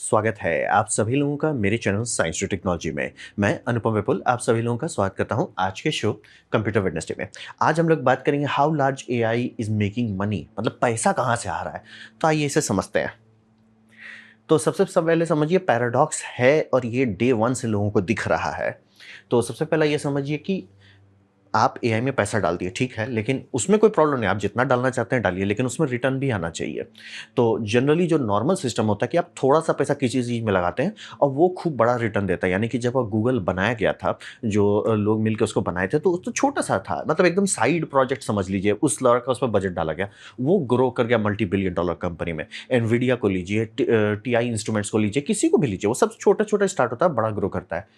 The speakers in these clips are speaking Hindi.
स्वागत है आप सभी लोगों का मेरे चैनल साइंस टू टेक्नोलॉजी में। मैं अनुपम विपुल आप सभी लोगों का स्वागत करता हूं आज के शो कंप्यूटर वेडनेसडे में। आज हम लोग बात करेंगे how large AI is making money, मतलब पैसा कहां से आ रहा है। तो आइए इसे समझते हैं। तो सबसे पहले समझिए पैराडॉक्स है और ये डे वन से लोगों को दिख रहा है। तो सबसे पहला ये समझिए कि आप एआई में पैसा डाल दिए, ठीक है, लेकिन उसमें कोई प्रॉब्लम नहीं, आप जितना डालना चाहते हैं डालिए, लेकिन उसमें रिटर्न भी आना चाहिए। तो जनरली जो नॉर्मल सिस्टम होता है कि आप थोड़ा-सा पैसा किसी चीज़ में लगाते हैं और वो खूब बड़ा रिटर्न देता है। यानी कि जब गूगल बनाया गया था, जो लोग मिलके उसको बनाए थे, तो छोटा-सा था, मतलब एकदम साइड प्रोजेक्ट समझ लीजिए, उस लेवल का उसमें बजट डाला गया। वो ग्रो कर गया मल्टी-बिलियन डॉलर कंपनी में। एनवीडिया को लीजिए, टीआई इंस्ट्रूमेंट्स को लीजिए, किसी को भी लीजिए, वो सब छोटा-छोटा स्टार्ट होता है, बड़ा ग्रो करता है।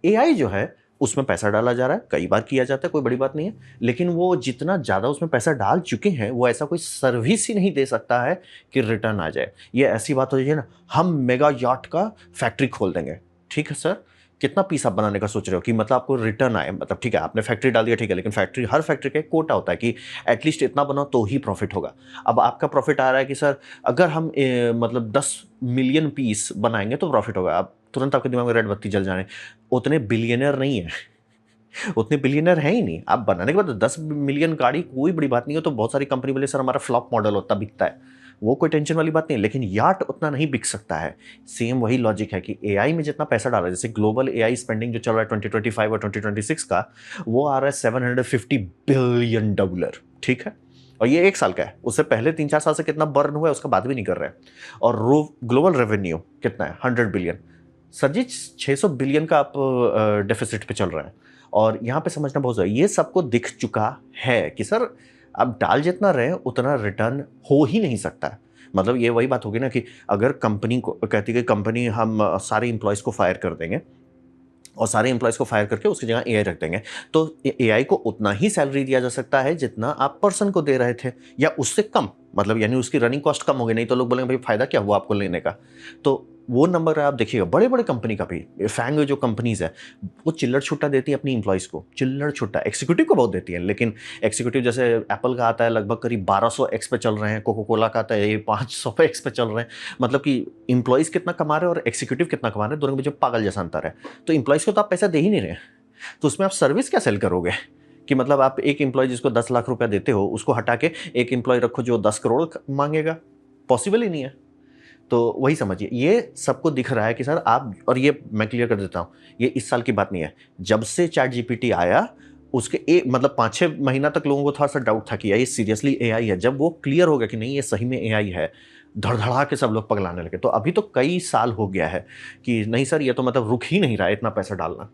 एआई जो है उसमें पैसा डाला जा रहा है, कई बार किया जाता है, कोई बड़ी बात नहीं है। लेकिन वो जितना ज़्यादा उसमें पैसा डाल चुके हैं, वो ऐसा कोई सर्विस ही नहीं दे सकता है कि रिटर्न आ जाए। ये ऐसी बात हो जाए ना, हम मेगा याcht का फैक्ट्री खोल देंगे। ठीक है सर, कितना पीस आप बनाने का सोच रहे हो कि मतलब आपको रिटर्न आए, मतलब ठीक है आपने फैक्ट्री डाल दिया, ठीक है, लेकिन फैक्ट्री, हर फैक्ट्री का एक कोटा होता है कि एटलीस्ट इतना बनाओ तो ही प्रॉफिट होगा। अब आपका प्रॉफिट आ रहा है कि सर अगर हम मतलब 10 मिलियन पीस बनाएंगे तो प्रॉफिट होगा। अब तुरंत आपके दिमाग में रेड बत्ती जल जाने, उतने बिलियनर नहीं है। उतने बिलियनर है ही नहीं। आप बनाने के बाद 10 मिलियन गाड़ी कोई बड़ी बात नहीं हो, तो बहुत सारी कंपनी बोले सर हमारा फ्लॉप मॉडल उतना बिकता है, वो कोई टेंशन वाली बात नहीं है, लेकिन याट उतना नहीं बिक सकता है। सेम वही लॉजिक है कि एआई में जितना पैसा डाला है, जैसे ग्लोबल एआई स्पेंडिंग जो चल रहा है 2025 और 2026 का, वो आ रहा है 750 बिलियन डॉलर। ठीक है, और ये एक साल का है, उससे पहले 3-4 साल से कितना बर्न हुआ है उसका बात भी नहीं कर रहे हैं। और ग्लोबल रेवेन्यू कितना है, 100 बिलियन। सर जी 600 बिलियन का आप डेफिसिट पे चल रहे हैं। और यहाँ पे समझना बहुत ज़रूरी है, ये सबको दिख चुका है कि सर आप डाल जितना रहे उतना रिटर्न हो ही नहीं सकता है। मतलब ये वही बात होगी ना कि अगर कंपनी को कहती है कि कंपनी हम सारे एम्प्लॉयज़ को फायर कर देंगे और सारे एम्प्लॉयज़ को फायर करके उसकी जगह एआई रख देंगे, तो एआई को उतना ही सैलरी दिया जा सकता है जितना आप पर्सन को दे रहे थे, या उससे कम। मतलब यानी उसकी रनिंग कॉस्ट कम हो गई, नहीं तो लोग बोलेंगे भाई फायदा क्या हुआ आपको लेने का। तो वो नंबर आप देखिएगा बड़े बड़े कंपनी का भी, फैंग जो कंपनीज है वो चिल्लर छुट्टा देती है अपनी इंप्लॉयज़ को, चिल्लर छुट्टा एक्सिक्यूटिव को बहुत देती है, लेकिन एक्सिक्यूटिव जैसे एप्पल का आता है लगभग करीब 1200x पे चल रहे हैं, कोको कोला का आता है ये 500x पे चल रहे हैं। मतलब कि इंप्लॉयज़ कितना कमा रहे हैं और एक्सिक्यूटिव कितना कमा रहे हैं, दोनों के बीच पागल जैसा अंतर है। तो इंप्लॉयज़ को तो आप पैसा दे ही नहीं रहे, तो उसमें आप सर्विस क्या सेल करोगे कि मतलब आप एक एम्प्लॉय जिसको 10 लाख रुपया देते हो उसको हटा के एक एम्प्लॉय रखो जो 10 करोड़ मांगेगा, पॉसिबल ही नहीं है। तो वही समझिए, ये सबको दिख रहा है कि सर आप, और ये मैं क्लियर कर देता हूँ, ये इस साल की बात नहीं है, जब से चैट जीपीटी आया उसके एक मतलब 5-6 महीना तक लोगों को थोड़ा सा डाउट था कि ये सीरियसली एआई है। जब वो क्लियर हो गया कि नहीं ये सही में एआई है, धड़धड़ा के सब लोग पगलाने लगे। तो अभी तो कई साल हो गया है कि नहीं सर ये तो मतलब रुक ही नहीं रहा है इतना पैसा डालना।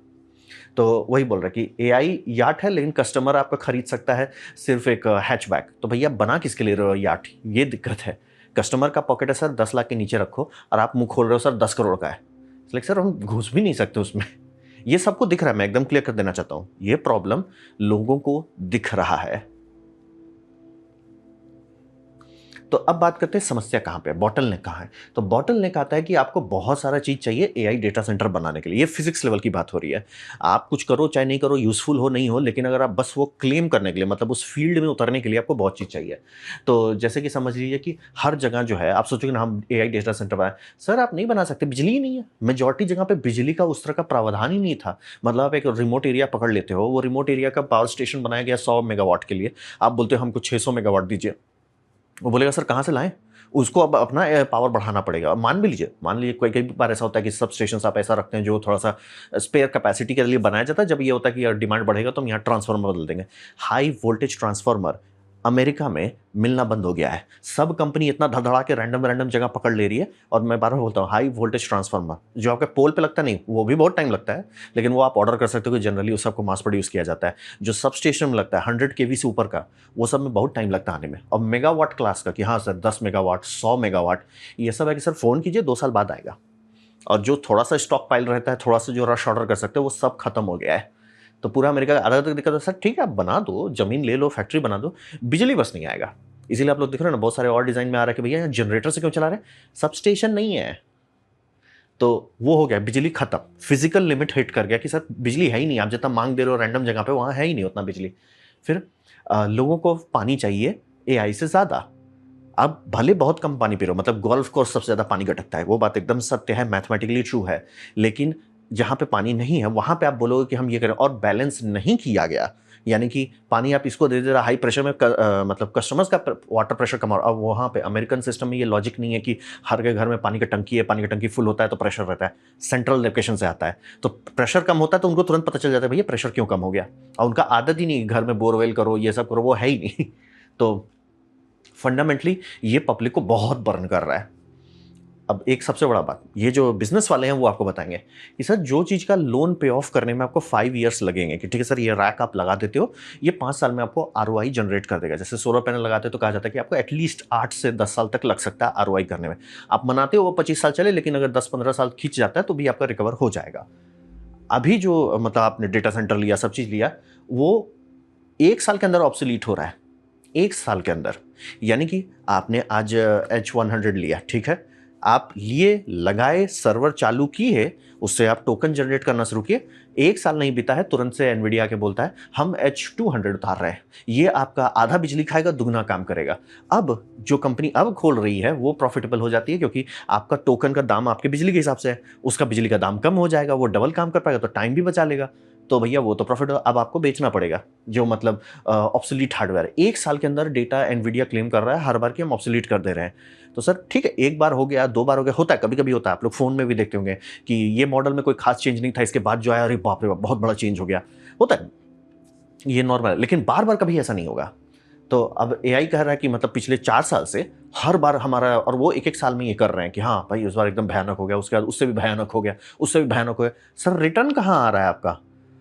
तो वही बोल रहा है कि एआई याट है, लेकिन कस्टमर आपका खरीद सकता है सिर्फ एक हैचबैक। तो भैया बना किसके लिए रहे हो याट, ये दिक्कत है। कस्टमर का पॉकेट है सर 10 लाख के नीचे रखो, और आप मुंह खोल रहे हो सर 10 करोड़ का है। लाइक सर हम घुस भी नहीं सकते उसमें। ये सबको दिख रहा है, मैं एकदम क्लियर कर देना चाहता हूं, ये प्रॉब्लम लोगों को दिख रहा है। तो अब बात करते हैं समस्या कहाँ पे है, बॉटल नेक कहाँ है। तो बॉटल नेक आता है कि आपको बहुत सारा चीज़ चाहिए एआई डेटा सेंटर बनाने के लिए। ये फिजिक्स लेवल की बात हो रही है। आप कुछ करो चाहे नहीं करो, यूजफुल हो नहीं हो, लेकिन अगर आप बस वो क्लेम करने के लिए, मतलब उस फील्ड में उतरने के लिए आपको बहुत चीज़ चाहिए। तो जैसे कि समझ लीजिए कि हर जगह जो है, आप सोचोगे ना हम एआई डेटा सेंटर बनाए, सर आप नहीं बना सकते, बिजली ही नहीं है। मेजॉरिटी जगह पे बिजली का उस तरह का प्रावधान ही नहीं था। मतलब आप एक रिमोट एरिया पकड़ लेते हो, वो रिमोट एरिया का पावर स्टेशन बनाया गया 100 मेगावाट के लिए, आप बोलते हो हमको 600 मेगावाट दीजिए, वो बोलेगा सर कहाँ से लाएं। उसको अब अपना पावर बढ़ाना पड़ेगा। मान भी लीजिए, मान लीजिए कोई कई बार ऐसा होता है कि सब स्टेशन आप ऐसा रखते हैं जो थोड़ा सा स्पेयर कैपेसिटी के लिए बनाया जाता है। जब ये होता है कि यार डिमांड बढ़ेगा तो हम यहाँ ट्रांसफार्मर बदल देंगे। हाई वोल्टेज ट्रांसफार्मर अमेरिका में मिलना बंद हो गया है। सब कंपनी इतना धड़धड़ा के रैंडम रैंडम जगह पकड़ ले रही है। और मैं बार बार बोलता हूँ, हाई वोल्टेज ट्रांसफार्मर जो आपके पोल पे लगता नहीं, वो भी बहुत टाइम लगता है, लेकिन वो आप ऑर्डर कर सकते हो कि जनरली उस सबको मास प्रोड्यूस किया जाता है। जो सब स्टेशन में लगता है 100 केवी से ऊपर का, वो सब में बहुत टाइम लगता है आने में। और मेगावाट क्लास का कि हाँ सर 10 मेगावाट 100 मेगावाट, ये सब है कि सर फ़ोन कीजिए 2 साल बाद आएगा। और जो थोड़ा सा स्टॉक पाइल रहता है, थोड़ा सा जो रश ऑर्डर कर सकते हो, वो सब खत्म हो गया है। तो पूरा अमेरिका का आधा तक दिक्कत है। सर ठीक है आप बना दो, जमीन ले लो, फैक्ट्री बना दो, बिजली बस नहीं आएगा। इसीलिए आप लोग देख रहे हो ना, बहुत सारे और डिजाइन में आ रहा है कि भैया यहाँ जनरेटर से क्यों चला रहे हैं, सब स्टेशन नहीं है। तो वो हो गया, बिजली खत्म, फिजिकल लिमिट हिट कर गया कि सर बिजली है ही नहीं, आप जितना मांग दे रहे हो रैंडम जगह पे, वहाँ है ही नहीं उतना बिजली। फिर लोगों को पानी चाहिए एआई से ज़्यादा। आप भले बहुत कम पानी पी रहे हो, मतलब गोल्फ कोर्स सबसे ज़्यादा पानी गटकता है, वो बात एकदम सत्य है, मैथमेटिकली ट्रू है। लेकिन जहाँ पे पानी नहीं है, वहाँ पे आप बोलोगे कि हम ये करें और बैलेंस नहीं किया गया, यानी कि पानी आप इसको दे दे रहा हाई प्रेशर में मतलब कस्टमर्स का वाटर प्रेशर कम और अब वहाँ पे अमेरिकन सिस्टम में ये लॉजिक नहीं है कि हर के घर में पानी का टंकी है, पानी का टंकी फुल होता है तो प्रेशर रहता है, सेंट्रल लोकेशन से आता है, तो प्रेशर कम होता है तो उनको तुरंत पता चल जाता है भैया प्रेशर क्यों कम हो गया, और उनका आदत ही नहीं घर में बोरवेल करो ये सब करो, वो है ही नहीं। तो फंडामेंटली ये पब्लिक को बहुत बर्न कर रहा है। अब एक सबसे बड़ा बात, ये जो बिजनेस वाले हैं वो आपको बताएंगे कि सर जो चीज़ का लोन पे ऑफ करने में आपको 5 ईयर्स लगेंगे, कि ठीक है सर ये रैक आप लगा देते हो, ये 5 साल में आपको आरओआई जनरेट कर देगा। जैसे सोलर पैनल लगाते हो तो कहा जाता है कि आपको एटलीस्ट 8 से 10 साल तक लग सकता है आरओआई करने में। आप मनाते हो वो 25 साल चले, लेकिन अगर 10-15 साल खींच जाता है तो भी आपका रिकवर हो जाएगा। अभी जो मतलब आपने डेटा सेंटर लिया, सब चीज़ लिया, वो 1 साल के अंदर ऑब्सोलीट हो रहा है, 1 साल के अंदर। यानी कि आपने आज H100 लिया, ठीक है, आप लिए, लगाए, सर्वर चालू किए, उससे आप टोकन जनरेट करना शुरू किए, 1 साल नहीं बीता है तुरंत से एनवीडिया के बोलता है हम H200 उतार रहे हैं, ये आपका आधा बिजली खाएगा, दुगना काम करेगा। अब जो कंपनी अब खोल रही है वो प्रॉफिटेबल हो जाती है, क्योंकि आपका टोकन का दाम आपके बिजली के हिसाब से है, उसका बिजली का दाम कम हो जाएगा, वो डबल काम कर पाएगा तो टाइम भी बचा लेगा, तो भैया वो तो प्रॉफिट अब आपको बेचना पड़ेगा, जो मतलब ऑब्सोलीट हार्डवेयर है। 1 साल के अंदर डेटा एनवीडिया क्लेम कर रहा है हर बार कि हम ऑब्सोलीट कर दे रहे हैं। तो सर ठीक है, 1 बार हो गया, 2 बार हो गया, होता है, कभी कभी होता है, आप लोग फोन में भी देखते होंगे कि ये मॉडल में कोई खास चेंज नहीं था, इसके बाद जो आया अरे बाप रे बाप बहुत बड़ा चेंज हो गया, होता है, ये नॉर्मल है। लेकिन बार बार कभी ऐसा नहीं होगा। तो अब एआई कह रहा है कि मतलब पिछले 4 साल से हर बार हमारा, और वो एक एक साल में ये कर रहे हैं कि हाँ भाई उस बार एकदम भयानक हो गया, उसके बाद उससे भी भयानक हो गया, उससे भी भयानक हो गया। सर रिटर्न कहाँ आ रहा है आपका?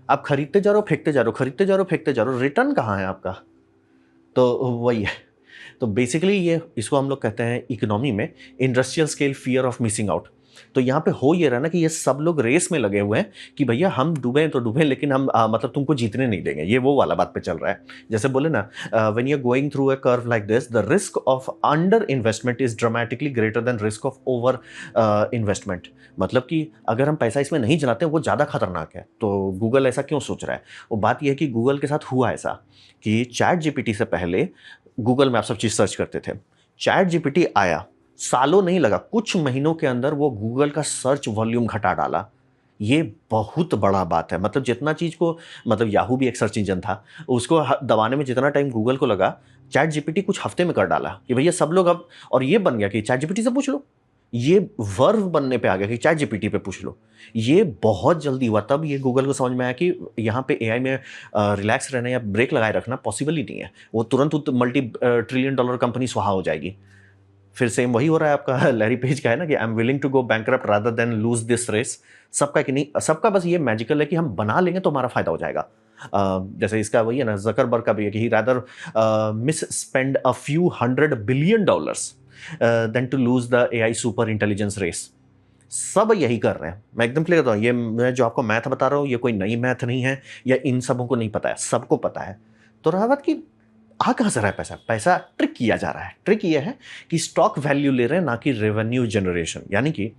आप खरीदते जा रहे हो, फेंकते जा रहे हो, खरीदते जा रहे हो, फेंकते जा रहे हो, रिटर्न कहाँ है आपका? तो वही है। तो बेसिकली ये इसको हम लोग कहते हैं इकोनॉमी में industrial scale fear of missing out. तो यहाँ पे हो ये रहा ना कि ये सब लोग रेस में लगे हुए हैं कि भैया हम डूबे तो डूबे, लेकिन हम मतलब तुमको जीतने नहीं देंगे, ये वो वाला बात पे चल रहा है। जैसे बोले ना, when you are going through a curve like this, the risk of under investment is dramatically greater than risk of over investment. मतलब कि अगर हम पैसा इसमें नहीं जलाते वो ज़्यादा खतरनाक है। तो गूगल ऐसा क्यों सोच रहा है? वो बात यह है कि गूगल के साथ हुआ ऐसा कि चैट जीपीटी से पहले गूगल में आप सब चीज़ सर्च करते थे, चैट जीपीटी आया, सालों नहीं लगा, कुछ महीनों के अंदर वो गूगल का सर्च वॉल्यूम घटा डाला। ये बहुत बड़ा बात है। मतलब जितना चीज़ को, मतलब याहू भी एक सर्च इंजन था, उसको दबाने में जितना टाइम गूगल को लगा, चैट जीपीटी कुछ हफ्ते में कर डाला कि भैया सब लोग अब, और ये बन गया कि चैट जीपीटी से पूछ लो, ये वर्व बनने पे आ गया कि चैट जीपीटी पे पूछ लो। ये बहुत जल्दी हुआ, तब ये गूगल को समझ में आया कि यहाँ पे एआई में रिलैक्स रहना या ब्रेक लगाए रखना पॉसिबल ही नहीं है, वो तुरंत मल्टी ट्रिलियन डॉलर कंपनी सुहा हो जाएगी। फिर सेम वही हो रहा है आपका लैरी पेज का है ना कि I am willing to go bankrupt rather than lose this race. सबका कि नहीं, सबका बस ये मैजिकल है कि हम बना लेंगे तो हमारा फायदा हो जाएगा। जैसे इसका वही है ना, जकरबर्ग का भी है कि he rather misspend a few $100 billion than to lose the AI super intelligence race. सब यही कर रहे हैं। मैं एकदम क्लियर करता हूँ, ये मैं जो आपको मैथ बता रहा हूँ ये कोई नई मैथ नहीं है, या इन सबों को नहीं पता है, सबको पता है। तो रहा बात कि आ कहाँ से रहा है पैसा? पैसा ट्रिक किया जा रहा है। ट्रिक ये है कि स्टॉक वैल्यू ले रहे हैं, ना कि रेवेन्यू जनरेशन। यानी कि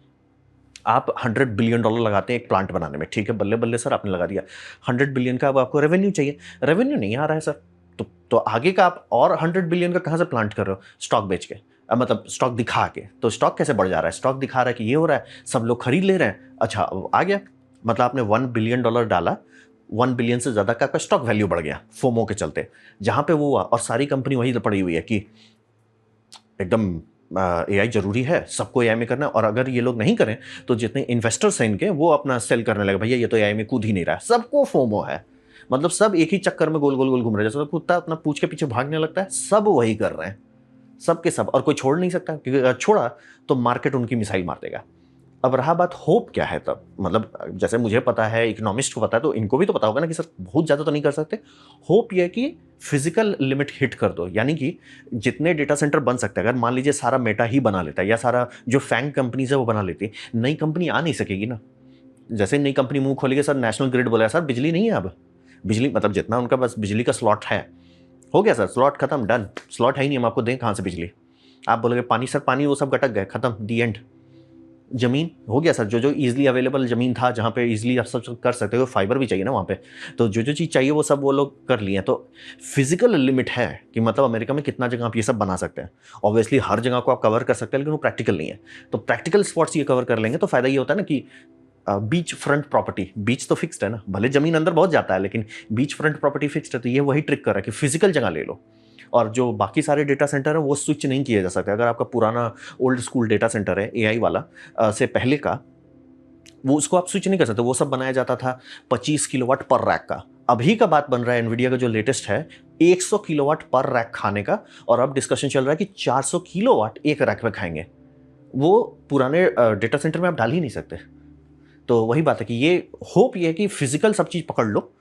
आप $100 बिलियन लगाते हैं एक प्लांट बनाने में, ठीक है, बल्ले बल्ले सर आपने लगा दिया 100 बिलियन का, अब आपको रेवेन्यू चाहिए, रेवेन्यू नहीं आ रहा है सर, तो आगे का आप और 100 बिलियन का कहाँ से प्लांट कर रहे हो? स्टॉक बेच के, मतलब स्टॉक दिखा के। तो स्टॉक कैसे बढ़ जा रहा है? स्टॉक दिखा रहा है कि ये हो रहा है, सब लोग खरीद ले रहे हैं, अच्छा आ गया, मतलब आपने $1 बिलियन डाला, 1 बिलियन से ज़्यादा का आपका स्टॉक वैल्यू बढ़ गया फोमो के चलते। जहाँ पे वो हुआ, और सारी कंपनी वहीं तो पड़ी हुई है कि एकदम एआई जरूरी है, सबको एआई में करना है, और अगर ये लोग नहीं करें तो जितने इन्वेस्टर्स हैं इनके, वो अपना सेल करने लगे, भैया ये तो एआई में कूद ही नहीं रहा है, सबको फोमो है। मतलब सब एक ही चक्कर में गोल गोल गोल घूम रहे हैं, जैसे कुत्ता अपना पूंछ के पीछे भागने लगता है, सब वही कर रहे हैं, सब के सब, और कोई छोड़ नहीं सकता, क्योंकि अगर छोड़ा तो मार्केट उनकी मिसाइल मार देगा। अब रहा बात होप क्या है तब, मतलब जैसे मुझे पता है, इकोनॉमिस्ट को पता है, तो इनको भी तो पता होगा ना कि सर बहुत ज़्यादा तो नहीं कर सकते। होप ये है कि फिजिकल लिमिट हिट कर दो, यानी कि जितने डेटा सेंटर बन सकते हैं, अगर मान लीजिए सारा मेटा ही बना लेता है, या सारा जो फैंग कंपनीज है वो बना लेती है, नई कंपनी आ नहीं सकेगी ना। जैसे नई कंपनी मुंह खोलेगी, सर नेशनल ग्रिड बोला सर बिजली नहीं है, अब बिजली मतलब जितना उनका बस बिजली का स्लॉट है, हो गया सर, स्लॉट खत्म, डन, स्लॉट है ही नहीं, हम आपको दें कहाँ से बिजली? आप बोलोगे पानी, सर पानी वो सब गटक गए, खत्म, दी एंड। ज़मीन हो गया सर, जो ईज़िली अवेलेबल ज़मीन था, जहाँ पे ईज़िली आप सब कर सकते हो, फाइबर भी चाहिए ना वहाँ पे, तो जो चीज़ चाहिए वो सब वो लोग कर लिए हैं। तो फिज़िकल लिमिट है कि मतलब अमेरिका में कितना जगह आप ये सब बना सकते हैं। ऑब्वियसली हर जगह को आप कवर कर सकते हैं, लेकिन वो प्रैक्टिकल नहीं है। तो प्रैक्टिकल स्पॉट्स ये कवर कर लेंगे तो फ़ायदा ये होता है ना कि बीच फ्रंट प्रॉपर्टी, बीच तो फिक्स्ड है ना, भले ज़मीन अंदर बहुत जाता है, लेकिन बीच फ्रंट प्रॉपर्टी फिक्स्ड है, तो ये वही ट्रिक कर रहा है कि फिज़िकल जगह ले लो। और जो बाकी सारे डेटा सेंटर हैं वो स्विच नहीं किए जा सकते। अगर आपका पुराना ओल्ड स्कूल डेटा सेंटर है एआई वाला से पहले का, वो उसको आप स्विच नहीं कर सकते। वो सब बनाया जाता था 25 किलोवाट पर रैक का। अभी का बात बन रहा है एनवीडिया का जो लेटेस्ट है 100 किलोवाट पर रैक खाने का, और अब डिस्कशन चल रहा है कि 400 किलोवाट एक रैक में खाएंगे। वो पुराने डेटा सेंटर में आप डाल ही नहीं सकते। तो वही बात है कि ये होप ये है कि फिजिकल सब चीज़ पकड़ लो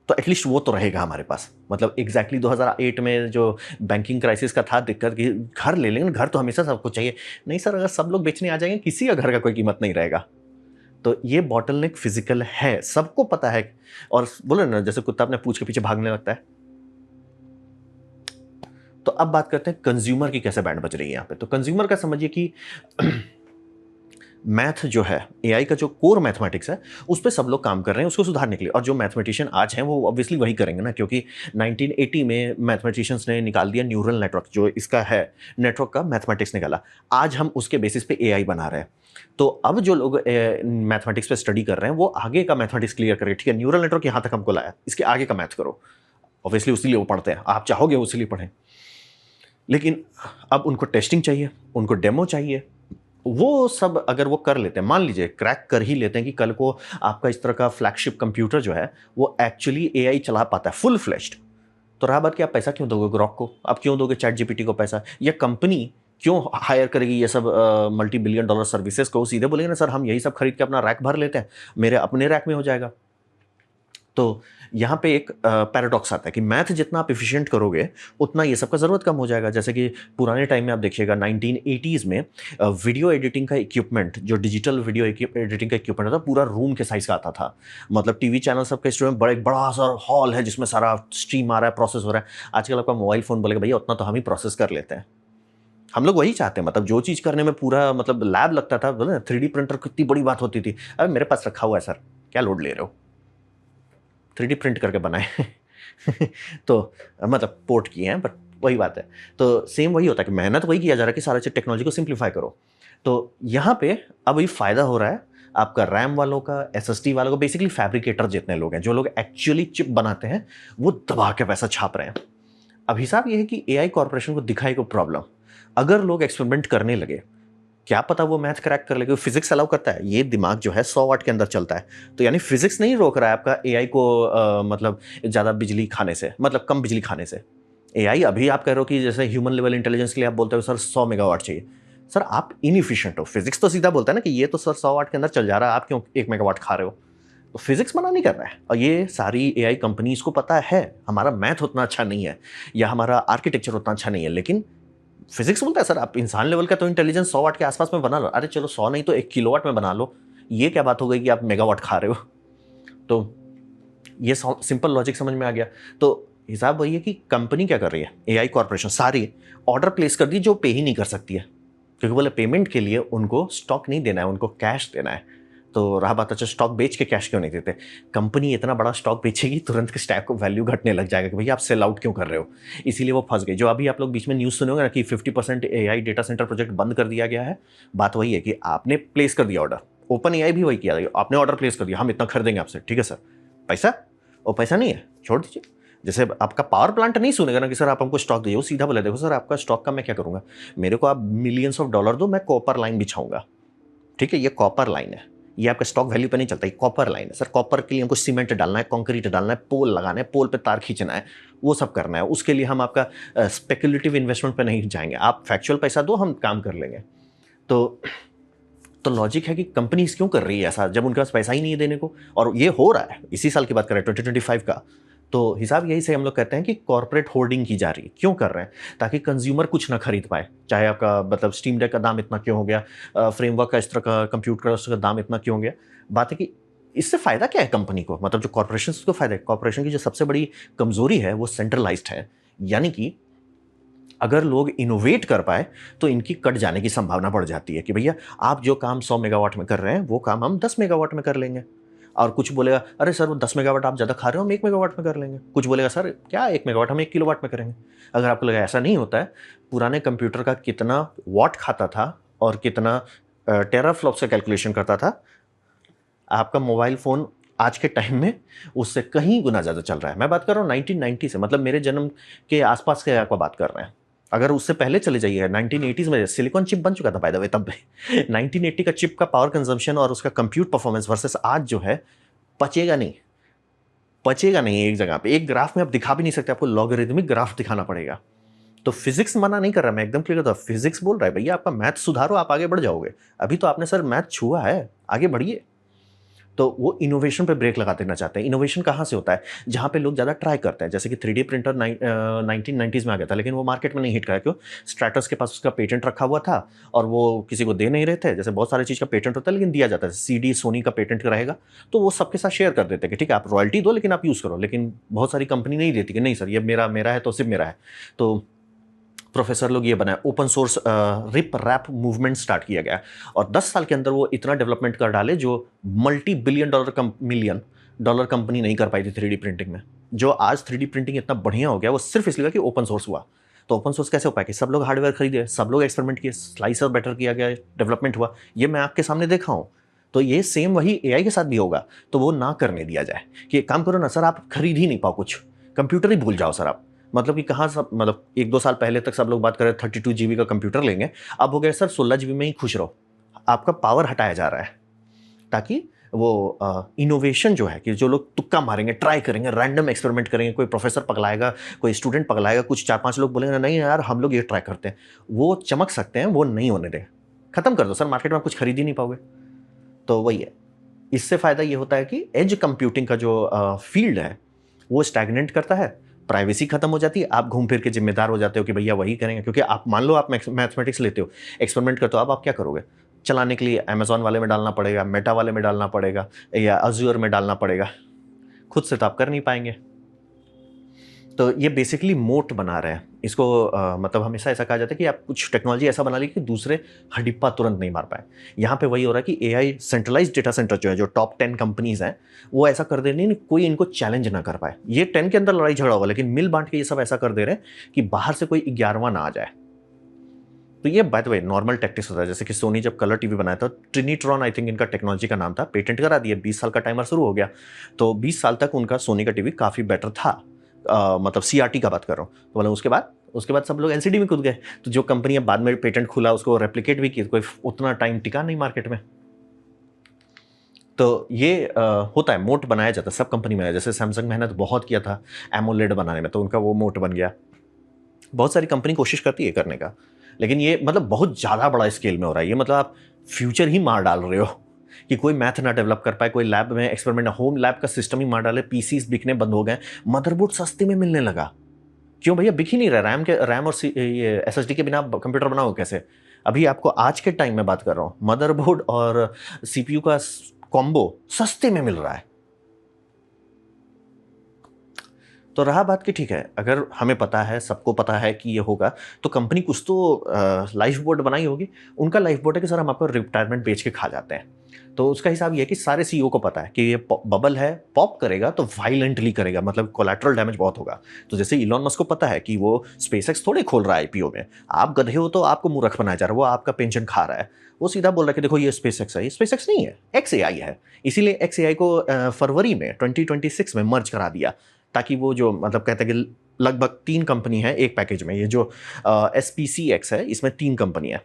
तो एटलीस्ट वो तो रहेगा हमारे पास। मतलब एग्जैक्टली 2008 में जो बैंकिंग क्राइसिस का था दिक्कत कि घर ले लेंगे, घर तो हमेशा सबको चाहिए। नहीं सर, अगर सब लोग बेचने आ जाएंगे किसी का घर का कोई कीमत नहीं रहेगा। तो ये बॉटलनेक फिजिकल है, सबको पता है। और बोले ना जैसे कुत्ता अपने पूंछ के पीछे भागने लगता है। तो अब बात करते हैं कंज्यूमर की कैसे बैंड बज रही है यहाँ पे। तो कंज्यूमर का समझिए कि मैथ जो है, एआई का जो कोर मैथमेटिक्स है, उस पे सब लोग काम कर रहे हैं उसको सुधारने के लिए। और जो मैथमेटिशियन आज हैं वो ऑब्वियसली वही करेंगे ना, क्योंकि 1980 में मैथमेटिशियंस ने निकाल दिया न्यूरल नेटवर्क, जो इसका है नेटवर्क का मैथमेटिक्स निकाला। आज हम उसके बेसिस पे एआई बना रहे हैं। तो अब जो लोग मैथमेटिक्स पे स्टडी कर रहे हैं वो आगे का मैथमेटिक्स क्लियर करें। ठीक है, न्यूरल नेटवर्क यहाँ तक हमको लाया, इसके आगे का मैथ करो। ऑब्वियसली उसी लिए वो पढ़ते हैं, आप चाहोगे उसी लिए पढ़ें। लेकिन अब उनको टेस्टिंग चाहिए, उनको डेमो चाहिए। वो सब अगर वो कर लेते हैं, मान लीजिए क्रैक कर ही लेते हैं कि कल को आपका इस तरह का फ्लैगशिप कंप्यूटर जो है वो एक्चुअली एआई चला पाता है फुल फ्लेश्ड, तो रहा बात कि आप पैसा क्यों दोगे ग्रॉक को, आप क्यों दोगे चैट जीपीटी को पैसा, या कंपनी क्यों हायर करेगी ये सब मल्टी बिलियन डॉलर सर्विसेज को। सीधे बोलेंगे ना सर हम यही सब खरीद के अपना रैक भर लेते हैं, मेरे अपने रैक में हो जाएगा। तो यहाँ पे एक पैराडॉक्स आता है कि मैथ जितना आप एफिशिएंट करोगे उतना ये सब का ज़रूरत कम हो जाएगा। जैसे कि पुराने टाइम में आप देखिएगा 1980s में वीडियो एडिटिंग का इक्विपमेंट, जो डिजिटल वीडियो एडिटिंग का इक्विपमेंट होता पूरा रूम के साइज़ का आता था। मतलब टीवी चैनल सबके स्टूडियो में बड़ा सा हॉल है जिसमें सारा स्ट्रीम आ रहा है, प्रोसेस हो रहा है। आजकल आपका मोबाइल फ़ोन बोलेगा भैया उतना तो हम ही प्रोसेस कर लेते हैं। हम लोग वही चाहते हैं, मतलब जो चीज़ करने में पूरा मतलब लैब लगता था, बोले ना 3D प्रिंटर कितनी बड़ी बात होती थी। अरे मेरे पास रखा हुआ है सर, क्या लोड ले रहे हो, 3D प्रिंट करके बनाए तो मतलब पोर्ट किए हैं, बट वही बात है। तो सेम वही होता है कि मेहनत वही किया जा रहा है कि सारा चीज़ टेक्नोलॉजी को सिंप्लीफाई करो। तो यहाँ पे अब ये फ़ायदा हो रहा है आपका रैम वालों का, एसएसडी वालों का, बेसिकली फैब्रिकेटर जितने लोग हैं, जो लोग एक्चुअली चिप बनाते हैं, वो दबा के पैसा छाप रहे हैं। अब हिसाब ये है कि एआई कॉर्पोरेशन को दिखाई को प्रॉब्लम, अगर लोग एक्सपेरिमेंट करने लगे, क्या पता वो मैथ क्रैक कर ले। फिजिक्स अलाउ करता है, ये दिमाग जो है 100 वाट के अंदर चलता है। तो यानी फिजिक्स नहीं रोक रहा है आपका एआई को मतलब ज़्यादा बिजली खाने से, मतलब कम बिजली खाने से। एआई अभी आप कह रहे हो कि जैसे ह्यूमन लेवल इंटेलिजेंस के लिए आप बोलते हो सर 100 मेगावाट चाहिए। सर आप इनइफिशिएंट हो। फिजिक्स तो सीधा बोलता है ना कि ये तो सर 100 वाट के अंदर चल जा रहा है, आप क्यों 1 मेगावाट खा रहे हो। तो फिजिक्स मना नहीं कर रहा है, और ये सारी एआई कंपनीज को पता है हमारा मैथ उतना अच्छा नहीं है या हमारा आर्किटेक्चर उतना अच्छा नहीं है, लेकिन फिजिक्स बोलता है सर आप इंसान लेवल का तो इंटेलिजेंस 100 वाट के आसपास में बना लो। अरे चलो 100 नहीं तो 1 किलोवाट में बना लो, ये क्या बात हो गई कि आप मेगावाट खा रहे हो। तो ये सिंपल लॉजिक समझ में आ गया। तो हिसाब वही है कि कंपनी क्या कर रही है, एआई कॉर्पोरेशन सारी ऑर्डर प्लेस कर दी जो पे ही नहीं कर सकती है, क्योंकि बोले पेमेंट के लिए उनको स्टॉक नहीं देना है, उनको कैश देना है। तो रहा बात अच्छा स्टॉक बेच के कैश क्यों नहीं देते। कंपनी इतना बड़ा स्टॉक बेचेगी तुरंत स्टॉक को वैल्यू घटने लग जाएगा कि भैया आप सेल आउट क्यों कर रहे हो, इसीलिए वो फंस गई। जो अभी आप लोग बीच में न्यूज़ सुनोगे ना कि 50% एआई डेटा सेंटर प्रोजेक्ट बंद कर दिया गया है, बात वही है कि आपने प्लेस कर दिया ऑर्डर, ओपन एआई भी वही किया, आपने ऑर्डर प्लेस कर दिया हम इतना खरीदेंगे आपसे, ठीक है सर, पैसा और पैसा नहीं है छोड़ दीजिए। जैसे आपका पावर प्लांट नहीं सुनेगा ना कि सर आप हमको स्टॉक दीजिए, वो सीधा बोले देखो सर आपका स्टॉक का मैं क्या करूंगा, मेरे को आप मिलियंस ऑफ डॉलर दो, मैं कॉपर लाइन बिछाऊंगा। ठीक है, ये कॉपर लाइन है, ये आपका स्टॉक वैल्यू पे नहीं चलता, ये कॉपर लाइन है सर। कॉपर के लिए हमको सीमेंट डालना है, कंक्रीट डालना है, पोल लगाना है, पोल पे तार खींचना है, वो सब करना है। उसके लिए हम आपका स्पेकुलेटिव इन्वेस्टमेंट पे नहीं जाएंगे, आप फैक्चुअल पैसा दो हम काम कर लेंगे। तो लॉजिक है कि कंपनीज क्यों कर रही है ऐसा जब उनके पास पैसा ही नहीं है देने को, और ये हो रहा है। इसी साल की बात करें 2025 का, तो हिसाब यही से हम लोग कहते हैं कि कॉर्पोरेट होर्डिंग की जा रही है। क्यों कर रहे हैं, ताकि कंज्यूमर कुछ ना खरीद पाए। चाहे आपका मतलब स्टीम डेक का दाम इतना क्यों हो गया, फ्रेमवर्क का इस तरह का कंप्यूटर का दाम इतना क्यों हो गया। बात है कि इससे फायदा क्या है कंपनी को, मतलब जो कॉर्पोरेशन को फायदा है। कॉर्पोरेशन की जो सबसे बड़ी कमजोरी है वो सेंट्रलाइज्ड है, यानी कि अगर लोग इनोवेट कर पाए तो इनकी कट जाने की संभावना बढ़ जाती है कि भैया आप जो काम 100 मेगावाट में कर रहे हैं वो काम हम 10 मेगावाट में कर लेंगे। और कुछ बोलेगा अरे सर वो 10 मेगावाट आप ज़्यादा खा रहे हो, हम 1 मेगावाट में कर लेंगे। कुछ बोलेगा सर क्या 1 मेगावाट, हम 1 किलोवाट में करेंगे। अगर आपको लगा ऐसा नहीं होता है, पुराने कंप्यूटर का कितना वॉट खाता था और कितना टेराफ्लॉप से कैलकुलेशन करता था, आपका मोबाइल फ़ोन आज के टाइम में उससे कहीं गुना ज़्यादा चल रहा है। मैं बात कर रहा हूँ 1990 से, मतलब मेरे जन्म के आसपास के आपको बात कर रहे हैं। अगर उससे पहले चले जाइए 1980s में सिलिकॉन चिप बन चुका था बाय द वे तब भी 1980 का चिप का पावर कंजम्पशन और उसका कंप्यूट परफॉर्मेंस वर्सेस आज जो है, पचेगा नहीं, पचेगा नहीं एक जगह पे। एक ग्राफ में आप दिखा भी नहीं सकते, आपको लॉगरिदमिक ग्राफ दिखाना पड़ेगा। तो फिजिक्स मना नहीं कर रहा, मैं एकदम क्लियर था, फिजिक्स बोल रहा है भैया आपका मैथ सुधारो, आप आगे बढ़ जाओगे। अभी तो आपने सर मैथ छुआ है, आगे बढ़िए। तो वो इनोवेशन पे ब्रेक लगा देना चाहते हैं। इनोवेशन कहाँ से होता है? जहाँ पे लोग ज़्यादा ट्राई करते हैं। जैसे कि 3D प्रिंटर 1990s में आ गया था, लेकिन वो मार्केट में नहीं हिट करा। क्यों? स्ट्रैटस के पास उसका पेटेंट रखा हुआ था और वो किसी को दे नहीं रहे थे। जैसे बहुत सारी चीज़ का पेटेंट होता है लेकिन दिया जाता है। CD सोनी का पेटेंट रहेगा तो वो सबके साथ शेयर कर देते हैं कि ठीक है आप रॉयल्टी दो लेकिन आप यूज़ करो। लेकिन बहुत सारी कंपनी नहीं देती कि नहीं सर ये मेरा मेरा है तो सिर्फ मेरा है। तो प्रोफेसर लोग ये बनाए, open source rip rap movement start किया गया और 10 साल के अंदर वो इतना डेवलपमेंट कर डाले जो मल्टी बिलियन डॉलर कंपनी नहीं कर पाई थी 3D प्रिंटिंग में। जो आज 3D प्रिंटिंग इतना बढ़िया हो गया वो सिर्फ इसलिए कि ओपन सोर्स हुआ। तो ओपन सोर्स कैसे हो पाया कि सब लोग हार्डवेयर खरीदे, सब लोग एक्सपेरिमेंट किए, स्लाइसर बेटर किया गया, डेवलपमेंट हुआ। ये मैं आपके सामने देखा हूँ। तो ये सेम वही AI के साथ भी होगा। तो वो ना करने दिया जाए कि एक काम करो ना सर, आप खरीद ही नहीं पाओ कुछ, कंप्यूटर ही भूल जाओ सर आप। मतलब कि कहाँ सब, मतलब 1-2 साल पहले तक सब लोग बात कर रहे 32 GB का कंप्यूटर लेंगे, अब हो गया सर 16 GB में ही खुश रहो। आपका पावर हटाया जा रहा है ताकि वो इनोवेशन जो है कि जो लोग तुक्का मारेंगे, ट्राई करेंगे, रैंडम एक्सपेरिमेंट करेंगे, कोई प्रोफेसर पगलाएगा, कोई स्टूडेंट पगलाएगा, कुछ 4-5 लोग बोलेंगे नहीं यार हम लोग ये ट्राई करते हैं, वो चमक सकते हैं, वो नहीं होने दें। खत्म कर दो सर, मार्केट में आप कुछ खरीद ही नहीं पाओगे। तो वही है, इससे फ़ायदा ये होता है कि एज कंप्यूटिंग का जो फील्ड है वो स्टैग्नेंट करता है, प्राइवेसी खत्म हो जाती है, आप घूम फिर के जिम्मेदार हो जाते हो कि भैया वही करेंगे। क्योंकि आप मान लो आप मैथमेटिक्स लेते हो, एक्सपेरिमेंट करते हो, अब आप क्या करोगे? चलाने के लिए अमेजॉन वाले में डालना पड़ेगा, मेटा वाले में डालना पड़ेगा या अज्योर में डालना पड़ेगा, खुद से तो आप कर नहीं पाएंगे। तो ये बेसिकली मोट बना रहे हैं इसको। मतलब हमेशा ऐसा कहा जाता है कि आप कुछ टेक्नोलॉजी ऐसा बना ली कि दूसरे हडिप्पा तुरंत नहीं मार पाए। यहाँ पे वही हो रहा है कि AI सेंट्रलाइज डेटा सेंटर जो है, जो टॉप 10 कंपनीज हैं, वो ऐसा कर दे रही है कोई इनको चैलेंज ना कर पाए। ये 10 के अंदर लड़ाई झगड़ा होगा लेकिन मिल बांट के ये सब ऐसा कर दे रहे हैं कि बाहर से कोई 11वां ना आ जाए। तो ये by the way normal tactics होता है। जैसे कि सोनी जब कलर टीवी बनाया था, ट्रिनिट्रॉन आई थिंक इनका टेक्नोलॉजी का नाम था, पेटेंट करा दिया, 20 साल का टाइमर शुरू हो गया। तो 20 साल तक उनका सोनी का टीवी काफ़ी बेटर था। मतलब CRT का बात कर रहा हूँ। तो मतलब उसके बाद सब लोग LCD में कूद गए। तो जो कंपनी बाद में पेटेंट खुला उसको रेप्लिकेट भी की, कोई उतना टाइम टिका नहीं मार्केट में। तो ये होता है, मोट बनाया जाता है सब कंपनी में। जैसे सैमसंग मेहनत बहुत किया था एमोलेड बनाने में, तो उनका वो मोट बन गया। बहुत सारी कंपनी कोशिश करती है करने का, लेकिन ये मतलब बहुत ज़्यादा बड़ा स्केल में हो रहा है। ये मतलब आप फ्यूचर ही मार डाल रहे हो कि कोई मैथ ना डेवलप कर पाए, कोई लैब में एक्सपेरिमेंट, होम लैब का सिस्टम ही मार डाले, PCs बिकने बंद हो गए, मदरबोर्ड सस्ते में मिलने लगा। क्यों भैया? बिक ही नहीं रहा। रैम और ये SSD के बिना आप कंप्यूटर बनाओ कैसे? अभी आपको आज के टाइम में बात कर रहा हूँ, मदरबोर्ड और CPU का कॉम्बो सस्ते में मिल रहा है। तो रहा बात कि ठीक है, अगर हमें पता है, सबको पता है कि ये होगा, तो कंपनी कुछ तो लाइफ बोर्ड बनाई होगी। उनका लाइफ बोर्ड है कि सर हम आपको रिटायरमेंट बेच के खा जाते हैं। तो उसका हिसाब ये है कि सारे CEO को पता है कि ये बबल है, पॉप करेगा तो वायलेंटली करेगा, मतलब कोलैटरल डैमेज बहुत होगा। तो जैसे इलॉन मस्क को पता है कि वो SpaceX थोड़े खोल रहा है IPO में, आप गधे हो तो आपको मूर्ख बनाया जा रहा है, वो आपका पेंशन खा रहा है। वो सीधा बोल रहा है कि देखो ये SpaceX है, ये SpaceX नहीं है, XAI है। इसीलिए XAI को फरवरी में 2026 में मर्ज करा दिया, ताकि वो जो मतलब कहते हैं कि लगभग 3 कंपनी है एक पैकेज में। ये जो SPCX है इसमें 3 कंपनी है।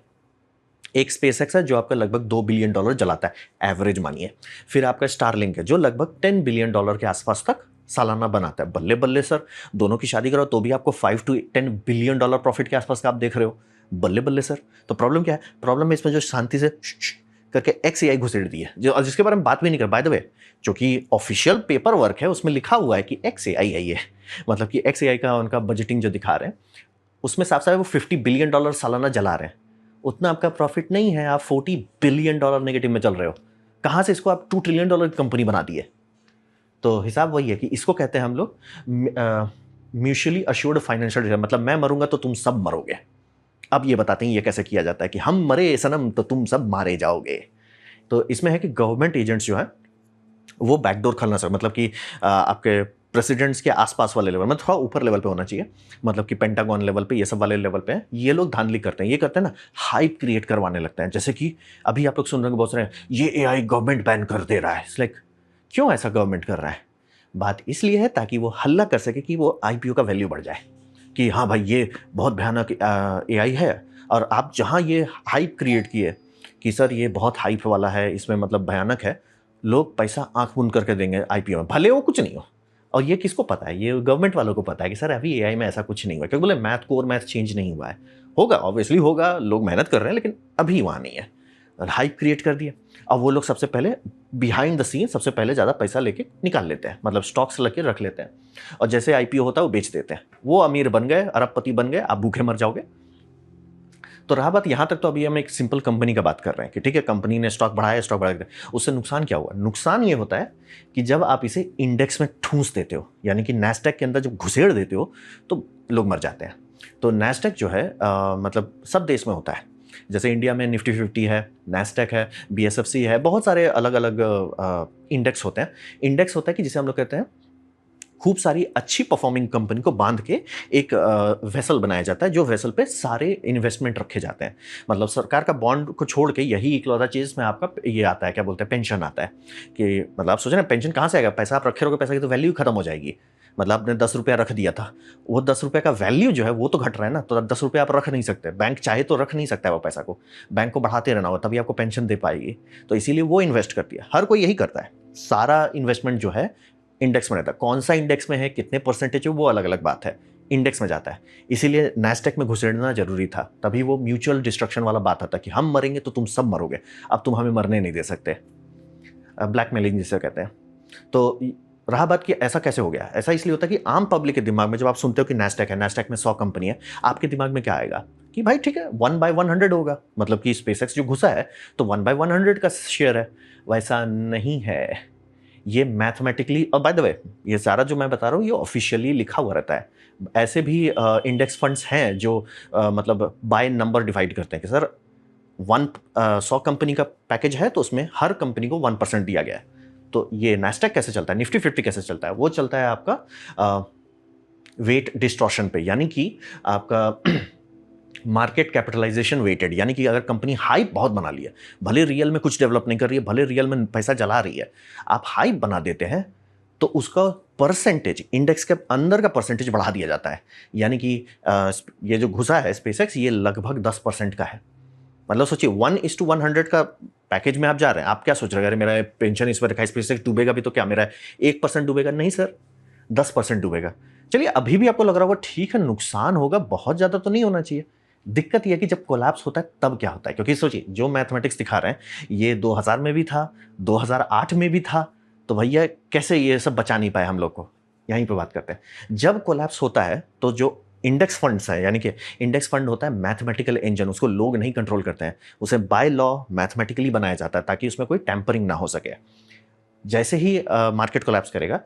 एक SpaceX है जो आपका लगभग $2 बिलियन जलाता है, एवरेज मानिए। फिर आपका स्टारलिंक है जो लगभग $10 बिलियन के आसपास तक सालाना बनाता है। बल्ले बल्ले सर, दोनों की शादी करो तो भी आपको $5 to $10 बिलियन प्रॉफिट के आसपास का आप देख रहे हो। बल्ले बल्ले सर। तो प्रॉब्लम क्या है? प्रॉब्लम है इसमें जो शांति से करके XAI घुसेड़ दी है, जो जिसके बारे में बात भी नहीं कर। बाय द वे जो कि ऑफिशियल पेपर वर्क है उसमें लिखा हुआ है कि XAI है ये, मतलब कि XAI का उनका बजटिंग जो दिखा रहे हैं उसमें साफ साफ वो $50 बिलियन सालाना जला रहे हैं। उतना आपका प्रॉफिट नहीं है, आप $40 बिलियन नेगेटिव में चल रहे हो। कहाँ से इसको आप $2 ट्रिलियन की कंपनी बना दी है? तो हिसाब वही है कि इसको कहते हैं हम लोग म्यूचुअली अश्योर्ड फाइनेंशियल, मतलब मैं मरूंगा तो तुम सब मरोगे। अब ये बताते हैं ये कैसे किया जाता है कि हम मरे सनम तो तुम सब मारे जाओगे। तो इसमें है कि गवर्नमेंट एजेंट्स जो है वो बैकडोर खोलना सकते, मतलब कि आपके प्रेसिडेंट्स के आसपास वाले लेवल में, थोड़ा ऊपर लेवल पे होना चाहिए, मतलब कि पेंटागन लेवल पे, ये सब वाले लेवल पे ये लोग धांधली करते हैं। ये करते हैं ना, हाइप क्रिएट करवाने लगते हैं। जैसे कि अभी आप लोग सुन रहे हैं बहुत सारे, ये एआई गवर्नमेंट बैन कर दे रहा है। इट्स लाइक, क्यों ऐसा गवर्नमेंट कर रहा है? बात इसलिए है ताकि वो हल्ला कर सके कि वो आईपीओ का वैल्यू बढ़ जाए, कि हाँ भाई ये बहुत भयानक एआई है, और आप जहाँ ये हाइप क्रिएट किए कि सर ये बहुत हाइप वाला है, इसमें मतलब भयानक है, लोग पैसा आंख बंद करके देंगे आईपीओ में, भले वो कुछ नहीं हो। और ये किसको पता है? ये गवर्नमेंट वालों को पता है कि सर अभी एआई में ऐसा कुछ नहीं हुआ, क्योंकि बोले मैथ, कोर मैथ चेंज नहीं हुआ है। होगा, ऑब्वियसली होगा, लोग मेहनत कर रहे हैं, लेकिन अभी वहाँ नहीं है। हाइप क्रिएट कर दिया। अब वो लोग सबसे पहले बिहाइंड द सीन सबसे पहले ज़्यादा पैसा लेके निकाल लेते हैं, मतलब स्टॉक्स लेके रख लेते हैं, और जैसे आईपीओ होता है वो बेच देते हैं। वो अमीर बन गए, अरबपति बन गए, आप भूखे मर जाओगे। तो रहा बात यहाँ तक, तो अभी हम एक सिंपल कंपनी का बात कर रहे हैं कि ठीक है, कंपनी ने स्टॉक बढ़ाया, स्टॉक बढ़ा, उससे नुकसान क्या हुआ? नुकसान ये होता है कि जब आप इसे इंडेक्स में ठूंस देते हो, यानी कि नैस्डैक के अंदर जब घुसेड़ देते हो, तो लोग मर जाते हैं। तो नैस्डैक जो है मतलब सब देश में होता है। जैसे इंडिया में निफ्टी 50 है, नैस्डैक है, बीएसएफसी है, बहुत सारे अलग अलग इंडेक्स होते हैं। इंडेक्स होता है कि जिसे हम लोग कहते हैं खूब सारी अच्छी परफॉर्मिंग कंपनी को बांध के एक वेसल बनाया जाता है, जो वेसल पे सारे इन्वेस्टमेंट रखे जाते हैं। मतलब सरकार का बॉन्ड को छोड़ के यही इकलौता चीज़ में आपका ये आता है, क्या बोलते हैं, पेंशन आता है। कि मतलब आप सोचें ना, पेंशन कहाँ से आएगा? पैसा आप रखे रहोगे, पैसा की तो वैल्यू खत्म हो जाएगी। मतलब आपने 10 रुपया रख दिया था, वो 10 रुपये का वैल्यू जो है वो तो घट रहा है ना, तो 10 रुपये आप रख नहीं सकते। बैंक चाहे तो रख नहीं सकता है वो पैसा को, बैंक को बढ़ाते रहना होगा, तभी आपको पेंशन दे पाएगी। तो इसीलिए वो इन्वेस्ट करती है, हर कोई यही करता है। सारा इन्वेस्टमेंट जो है इंडेक्स में रहता है। कौन सा इंडेक्स में है, कितने परसेंटेज है, वो अलग अलग बात है, इंडेक्स में जाता है। इसीलिए नैस्डैक में घुसेड़ना जरूरी था, तभी वो म्यूचुअल डिस्ट्रक्शन वाला बात आता कि हम मरेंगे तो तुम सब मरोगे, अब तुम हमें मरने नहीं दे सकते, ब्लैकमेलिंग जिसे कहते हैं। तो रहा बात कि ऐसा कैसे हो गया? ऐसा इसलिए होता है कि आम पब्लिक के दिमाग में जब आप सुनते हो कि नैस्डैक है, नैस्डैक में 100 कंपनी है, आपके दिमाग में क्या आएगा कि भाई ठीक है 1/100 होगा, मतलब कि स्पेसएक्स जो घुसा है तो 1/100 का शेयर है। वैसा नहीं है, ये मैथमेटिकली, और बाय द वे ये सारा जो मैं बता रहा हूँ ये ऑफिशियली लिखा हुआ रहता है। ऐसे भी इंडेक्स फंड्स हैं जो मतलब बाय नंबर डिवाइड करते हैं कि सर 100 कंपनी का पैकेज है तो उसमें हर कंपनी को 1% दिया गया है। तो ये नैस्डैक कैसे चलता है, निफ्टी 50 कैसे चलता है? वो चलता है आपका वेट डिस्टॉर्शन पे, यानी कि आपका मार्केट कैपिटलाइजेशन वेटेड, यानी कि अगर कंपनी हाइप बहुत बना ली है, भले रियल में कुछ डेवलप नहीं कर रही है, भले रियल में पैसा जला रही है, आप हाइप बना देते हैं तो उसका परसेंटेज, इंडेक्स के अंदर का परसेंटेज बढ़ा दिया जाता है। यानी कि ये जो घुसा है स्पेसएक्स, ये लगभग 10% का है। मतलब सोचिए 1:100 का पैकेज में आप जा रहे हैं, आप क्या सोच रहे हैं, अरे मेरा पेंशन इस पर रखा है, स्पेसएक्स डूबेगा भी तो क्या मेरा 1% डूबेगा? नहीं सर, 10% डूबेगा। चलिए अभी भी आपको लग रहा होगा ठीक है नुकसान होगा, बहुत ज़्यादा तो नहीं होना चाहिए। दिक्कत यह है कि जब कोलैप्स होता है तब क्या होता है, क्योंकि सोचिए जो मैथमेटिक्स दिखा रहे हैं ये 2000 में भी था, 2008 में भी था, तो भैया कैसे ये सब बचा नहीं पाए हम लोग को? यहीं पे बात करते हैं। जब कोलैप्स होता है तो जो इंडेक्स फंड्स है, यानी कि इंडेक्स फंड होता है मैथमेटिकल इंजन, उसको लोग नहीं कंट्रोल करते हैं, उसे बाय लॉ मैथमेटिकली बनाया जाता है ताकि उसमें कोई टैंपरिंग ना हो सके। जैसे ही मार्केट कोलैप्स करेगा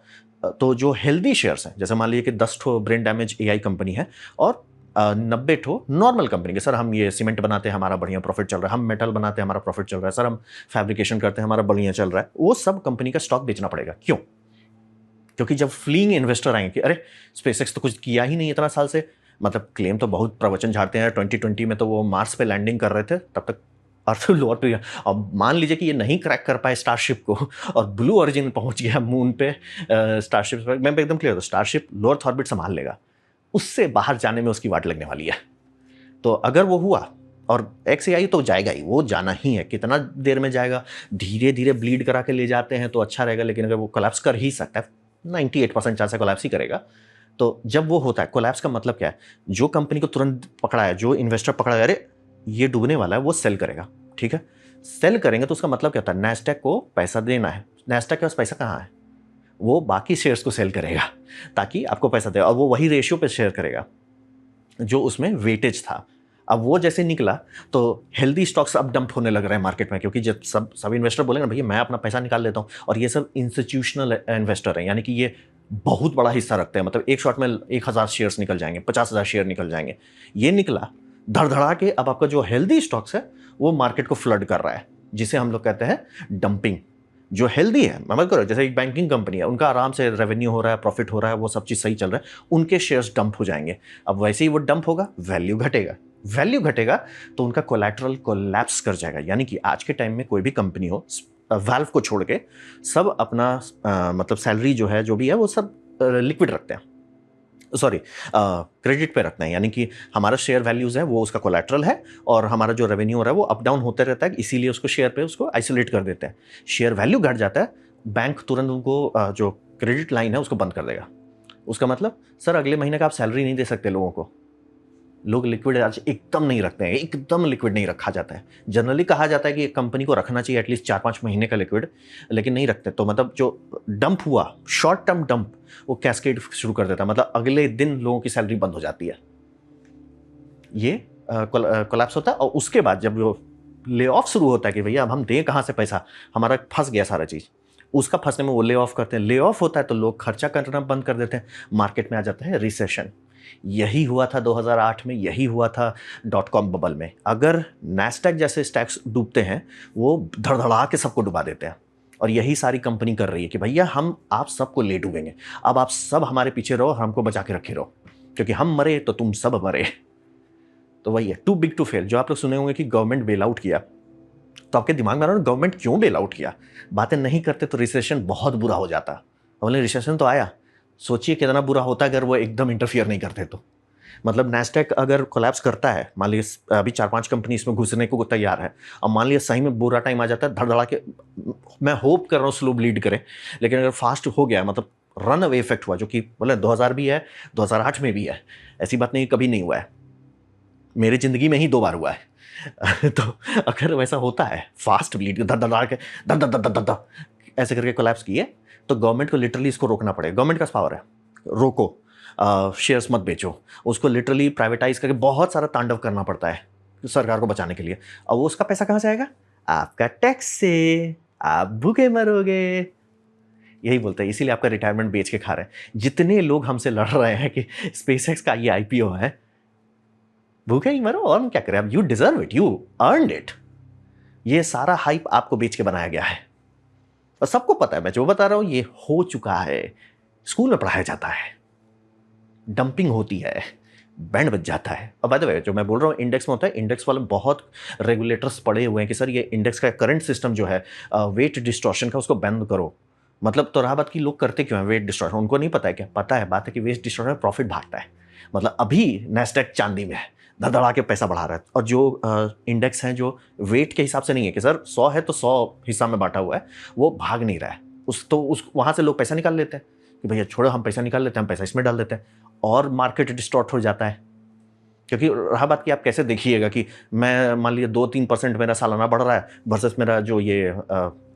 तो जो हेल्दी शेयर्स हैं, जैसे मान लीजिए कि 10 ठो ब्रेन डैमेज एआई कंपनी है और 90 ठो नॉर्मल कंपनी के, सर हम ये सीमेंट बनाते हैं हमारा बढ़िया प्रॉफिट चल रहा है, हम मेटल बनाते हैं हमारा प्रॉफिट चल रहा है, सर हम फैब्रिकेशन करते हैं हमारा बढ़िया चल रहा है, वो सब कंपनी का स्टॉक बेचना पड़ेगा। क्यों? क्योंकि जब फ्लीइंग इन्वेस्टर आएंगे कि अरे स्पेसएक्स तो कुछ किया ही नहीं इतना साल से, मतलब क्लेम तो बहुत प्रवचन झाड़ते हैं, 2020 में तो वो मार्स पे लैंडिंग कर रहे थे, तब तक अर्थ लोअर पे, अब मान लीजिए कि ये नहीं क्रैक कर पाए स्टारशिप को और ब्लू ओरिजिन पहुंच गया मून पे, स्टारशिप मैं एकदम क्लियर हूँ, स्टारशिप लो अर्थ ऑर्बिट संभाल लेगा, उससे बाहर जाने में उसकी वाट लगने वाली है। तो अगर वो हुआ, और XAI तो जाएगा ही, वो जाना ही है, कितना देर में जाएगा, धीरे धीरे ब्लीड करा के ले जाते हैं तो अच्छा रहेगा, लेकिन अगर वो कोलैप्स कर ही सकता है, 98% चांस है कोलैप्स ही करेगा। तो जब वो होता है कोलैप्स का मतलब क्या है, जो कंपनी को तुरंत पकड़ा है, जो इन्वेस्टर पकड़ा है, अरे ये डूबने वाला है, वो सेल करेगा। ठीक है, सेल करेंगे तो उसका मतलब क्या होता है, नैस्डैक को पैसा देना है, नैस्डैक के पास पैसा कहाँ है, वो बाकी शेयर्स को सेल करेगा ताकि आपको पैसा दे, और वो वही रेशियो पे शेयर करेगा जो उसमें वेटेज था। अब वो जैसे निकला तो हेल्दी स्टॉक्स अब डंप होने लग रहे हैं मार्केट में, क्योंकि जब सब इन्वेस्टर बोलेंगे ना भैया मैं अपना पैसा निकाल लेता हूँ, और ये सब इंस्टीट्यूशनल इन्वेस्टर हैं, यानी कि ये बहुत बड़ा हिस्सा रखते हैं, मतलब एक शॉट में 1000 शेयर्स निकल जाएंगे, 50,000 शेयर निकल जाएंगे। ये निकला धड़धड़ा के, अब आपका जो हेल्दी स्टॉक्स है वो मार्केट को फ्लड कर रहा है, जिसे हम लोग कहते हैं डंपिंग। जो हेल्दी है, मत करो, जैसे एक बैंकिंग कंपनी है, उनका आराम से रेवेन्यू हो रहा है, प्रॉफिट हो रहा है, वो सब चीज़ सही चल रहा है, उनके शेयर्स डंप हो जाएंगे। अब वैसे ही वो डंप होगा, वैल्यू घटेगा, वैल्यू घटेगा तो उनका कोलैटरल कोलैप्स कर जाएगा। यानी कि आज के टाइम में कोई भी कंपनी हो, वैल्व को छोड़ के सब अपना मतलब सैलरी जो है, जो भी है, वो सब लिक्विड रखते हैं, सॉरी क्रेडिट पे रखते हैं। यानी कि हमारा शेयर वैल्यूज़ है वो उसका कोलैटरल है, और हमारा जो रेवेन्यू हो रहा है वो अप डाउन होते रहता है, इसीलिए उसको शेयर पे उसको आइसोलेट कर देते हैं। शेयर वैल्यू घट जाता है, बैंक तुरंत उनको जो क्रेडिट लाइन है उसको बंद कर देगा। उसका मतलब सर अगले महीने का आप सैलरी नहीं दे सकते लोगों को। लोग लिक्विड आज एकदम नहीं रखते हैं, एकदम लिक्विड नहीं रखा जाता है। जनरली कहा जाता है कि एक कंपनी को रखना चाहिए एटलीस्ट 4-5 महीने का लिक्विड, लेकिन नहीं रखते। तो मतलब जो डंप हुआ, शॉर्ट टर्म डंप, वो कैस्केड शुरू कर देता है, मतलब अगले दिन लोगों की सैलरी बंद हो जाती है। ये कोलैप्स होता है। और उसके बाद जब वो ले ऑफ शुरू होता है कि भैया अब हम दें कहाँ से पैसा, हमारा फंस गया सारा चीज़, उसका फंसने में वो ले ऑफ करते हैं। ले ऑफ होता है तो लोग खर्चा करना बंद कर देते हैं, मार्केट में आ जाता है रिसेशन। यही हुआ था 2008 में, यही हुआ था .com बबल में। अगर नैस्डैक जैसे स्टॉक्स डूबते हैं, वो धड़धड़ा के सबको डुबा देते हैं। और यही सारी कंपनी कर रही है कि भैया हम आप सबको ले डूबेंगे, अब आप सब हमारे पीछे रहो, हमको बचा के रखे रहो, क्योंकि हम मरे तो तुम सब मरे। तो वही है, टू बिग टू फेल। जो आप लोग सुने होंगे कि गवर्नमेंट बेल आउट किया, तो आपके दिमाग में आ रहा है गवर्नमेंट क्यों बेल आउट किया। बातें नहीं करते तो रिसेशन बहुत बुरा हो जाता। बोले रिसेशन तो आया, सोचिए कितना बुरा होता अगर वो एकदम इंटरफियर नहीं करते तो। मतलब नैस्डैक अगर कोलैप्स करता है, मान लीजिए अभी 4-5 कंपनी इसमें घुसने को तैयार है, और मान लिया सही में बुरा टाइम आ जाता है, धड़धड़ा के, मैं होप कर रहा हूँ स्लो ब्लीड करे, लेकिन अगर फास्ट हो गया, मतलब रन अवे इफेक्ट हुआ, जो कि बोले 2000 भी है, 2008 में भी है, ऐसी बात नहीं कभी नहीं हुआ है, मेरी जिंदगी में ही 2 बार हुआ है। तो अगर वैसा होता है, फास्ट ब्लीड धड़ के धड़ ऐसे करके कोलैप्स किए, तो गवर्नमेंट को लिटरली इसको रोकना पड़ेगा। गवर्नमेंट का पावर है, रोको, शेयर्स मत बेचो, उसको लिटरली प्राइवेटाइज करके बहुत सारा तांडव करना पड़ता है सरकार को बचाने के लिए। और वो उसका पैसा कहाँ से आएगा? आपका टैक्स से। आप भूखे मरोगे, यही बोलते हैं। इसीलिए आपका रिटायरमेंट बेच के खा रहे हैं। जितने लोग हमसे लड़ रहे हैं कि स्पेसएक्स का ये आईपीओ है, भूखे ही मरो, और हम क्या करें, अब you deserve it, you earned it. ये सारा हाइप आपको बेच के बनाया गया है, और सबको पता है, मैं जो बता रहा हूं ये हो चुका है, स्कूल में पढ़ाया जाता है। डंपिंग होती है, बैंड बज जाता है। और बाय द वे, जो मैं बोल रहा हूँ इंडेक्स में होता है, इंडेक्स वाले बहुत रेगुलेटर्स पड़े हुए हैं कि सर ये इंडेक्स का करंट सिस्टम जो है वेट डिस्टॉर्शन का, उसको बंद करो। मतलब तो रहा बात कि लोग करते क्यों हैं वेट डिस्टॉर्शन, उनको नहीं पता है क्या? पता है, बात है कि वेट डिस्टॉर्शन में प्रॉफिट भागता है। मतलब अभी नैस्डैक चांदी में है, धड़धड़ा के पैसा बढ़ा रहा है। और जो इंडेक्स हैं जो वेट के हिसाब से नहीं है कि सर 100 है तो 100 हिस्सा में बांटा हुआ है, वो भाग नहीं रहा है। उस वहाँ से लोग पैसा निकाल लेते हैं कि भैया छोड़ो, हम पैसा निकाल लेते हैं, हम पैसा इसमें डाल देते हैं, और मार्केट डिस्टॉर्ट हो जाता है। क्योंकि रहा बात कि आप कैसे देखिएगा कि मैं मान लिया 2-3% मेरा सालाना बढ़ रहा है, वर्सेस मेरा जो ये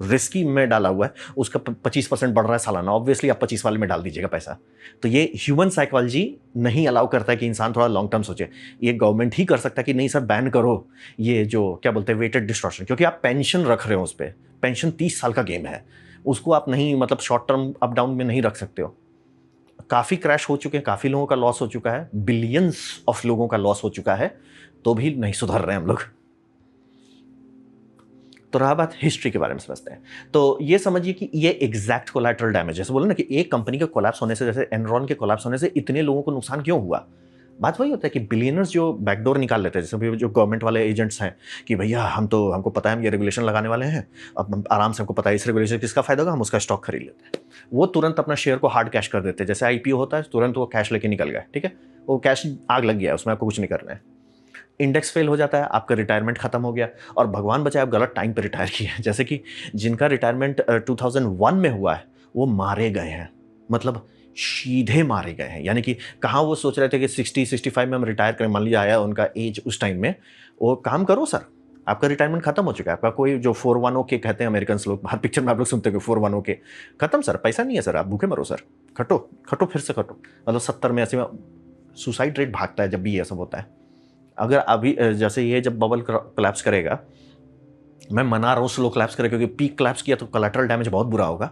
रिस्की में डाला हुआ है उसका 25% बढ़ रहा है सालाना, ऑब्वियसली आप 25 वाले में डाल दीजिएगा पैसा। तो ये ह्यूमन साइकोलॉजी नहीं अलाउ करता है कि इंसान थोड़ा लॉन्ग टर्म सोचे। ये गवर्नमेंट ही कर सकता है कि नहीं सर बैन करो ये जो क्या बोलते हैं वेटेड डिस्टॉर्शन, क्योंकि आप पेंशन रख रहे हो उस पर। पेंशन 30 साल का गेम है, उसको आप नहीं मतलब शॉर्ट टर्म अप डाउन में नहीं रख सकते हो। काफ़ी क्रैश हो चुके हैं, काफ़ी लोगों का लॉस हो चुका है, बिलियंस ऑफ लोगों का लॉस हो चुका है, तो भी नहीं सुधर रहे हैं हम लोग। तो रहा बात हिस्ट्री के बारे में समझते हैं, तो ये समझिए कि ये एग्जैक्ट कोलैटरल डैमेज, जैसे बोले ना कि एक कंपनी के कोलैप्स होने से, जैसे एनरॉन के कोलैप्स होने से इतने लोगों को नुकसान क्यों हुआ। बात वही होता है कि बिलियनर्स जो बैकडोर निकाल लेते हैं, जैसे भी जो गवर्नमेंट वाले एजेंट्स हैं कि भैया हमको पता है हम ये रेगुलेशन लगाने वाले हैं, अब आराम से हमको पता है इस रेगुलेशन किसका फायदा होगा, हम उसका स्टॉक खरीद लेते हैं। वो तुरंत अपना शेयर को हार्ड कैश कर देते हैं, जैसे आईपीओ होता है तुरंत वो कैश लेके निकल गया, ठीक है, वो कैश आग लग गया, उसमें आपको कुछ नहीं करना है। इंडेक्स फेल हो जाता है, आपका रिटायरमेंट खत्म हो गया, और भगवान बचाए आप गलत टाइम पे रिटायर किए। जैसे कि जिनका रिटायरमेंट 2001 में हुआ है वो मारे गए हैं, मतलब सीधे मारे गए हैं। यानी कि कहाँ वो सोच रहे थे कि 60-65 में हम रिटायर करें, मान लिया आया उनका एज उस टाइम में, वो काम करो सर, आपका रिटायरमेंट खत्म हो चुका है। आपका कोई जो 401k कहते हैं अमेरिकन लोग, हर पिक्चर में आप लोग सुनते हो 401k खत्म सर, पैसा नहीं है सर, आप भूखे मरो सर, खटो खटो फिर से खटो। मतलब 70 में 80 में सुसाइड रेट भागता है जब भी ये सब होता है। अगर अभी जैसे ये जब बबल कोलैप्स करेगा, मैं मना रहा हूँ स्लो कोलैप्स करेगा, क्योंकि पीक कोलैप्स किया तो कोलैटरल डैमेज बहुत बुरा होगा,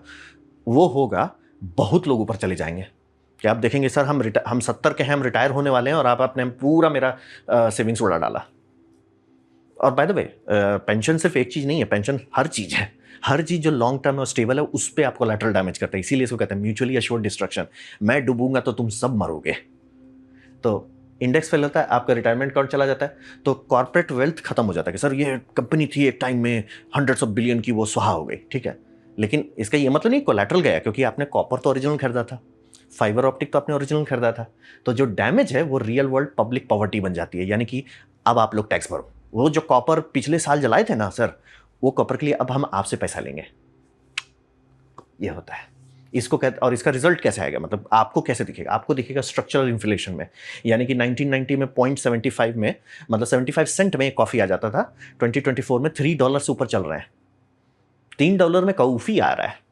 वो होगा बहुत लोग ऊपर चले जाएंगे कि आप देखेंगे सर हम 70 के हैं, हम रिटायर होने वाले हैं और आपने पूरा मेरा सेविंग्स उड़ा डाला। और बाय द वे पेंशन सिर्फ एक चीज़ नहीं है, पेंशन हर चीज़ है। हर चीज़ जो लॉन्ग टर्म और स्टेबल है उस पर आपको कोलैटरल डैमेज करता है, इसीलिए इसको कहते हैं म्यूचुअली अश्योर्ड डिस्ट्रक्शन। मैं डूबूंगा तो तुम सब मरोगे। तो इंडेक्स फेल होता है, आपका रिटायरमेंट अकाउंट चला जाता है, तो कॉर्पोरेट वेल्थ खत्म हो जाता है कि सर ये कंपनी थी एक टाइम में हंड्रेड्स ऑफ बिलियन की, वो सुहा हो गई, ठीक है। लेकिन इसका ये मतलब नहीं कोलैटरल गया, क्योंकि आपने कॉपर तो ओरिजिनल खरीदा था, फाइबर ऑप्टिक तो आपने ओरिजिनल खरीदा था। तो जो डैमेज है वो रियल वर्ल्ड पब्लिक पॉवर्टी बन जाती है, यानी कि अब आप लोग टैक्स भरो। वो जो कॉपर पिछले साल जलाए थे ना सर, वो कॉपर के लिए अब हम आपसे पैसा लेंगे। ये होता है, इसको कहते। और इसका रिजल्ट कैसे आएगा, मतलब आपको कैसे दिखेगा? आपको दिखेगा स्ट्रक्चरल इन्फ्लेशन में, यानी कि 1990 में 0.75 में, मतलब 75 सेंट में कॉफी आ जाता था, 2024 में $3 से ऊपर चल रहे हैं, $3 में कॉफी आ रहा है।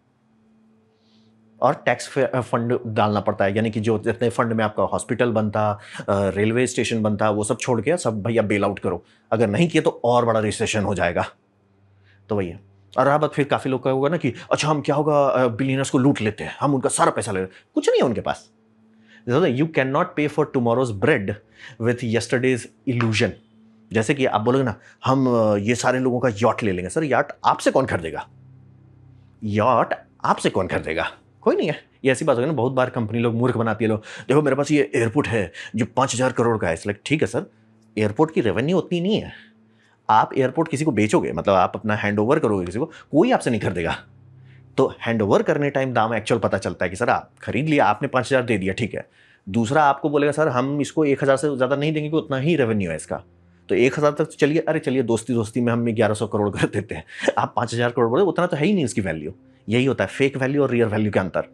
और टैक्स फंड डालना पड़ता है, यानी कि जो जितने फंड में आपका हॉस्पिटल बनता, रेलवे स्टेशन बनता, वो सब छोड़ के सब भैया बेल आउट करो, अगर नहीं किए तो और बड़ा रिसेशन हो जाएगा। तो वही है। और रहा बात, फिर काफ़ी लोग का होगा ना कि अच्छा हम क्या होगा, बिलियनर्स को लूट लेते हैं, हम उनका सारा पैसा ले लेते हैं। कुछ नहीं है उनके पास। यू कैन नॉट पे for tomorrow's bread with yesterday's illusion. जैसे कि आप बोलोगे ना हम ये सारे लोगों का यॉट ले लेंगे, सर याट आपसे कौन खरीदेगा? यॉट आपसे कौन खरीदेगा? कोई नहीं है। ये ऐसी बात होगी ना, बहुत बार कंपनी लोग मूर्ख बनाती है, लोग देखो मेरे पास ये एयरपोर्ट है जो 5,000 करोड़ का है। लाइक ठीक है सर, एयरपोर्ट की रेवेन्यू उतनी नहीं है। आप एयरपोर्ट किसी को बेचोगे, मतलब आप अपना हैंड ओवर करोगे किसी को, कोई आपसे नहीं खरीदेगा। तो हैंड ओवर करने टाइम दाम एक्चुअल पता चलता है कि सर आप खरीद लिया, आपने 5,000 दे दिया, ठीक है। दूसरा आपको बोलेगा सर हम इसको 1,000 से ज़्यादा नहीं देंगे, कि उतना ही रेवेन्यू है इसका, तो 1,000 तक तो चलिए, अरे चलिए दोस्ती दोस्ती में हम 1,100 करोड़ कर देते हैं। आप 5,000 करोड़ बोले, उतना तो है ही नहीं उसकी वैल्यू। यही होता है फेक वैल्यू और रियल वैल्यू के अंतर।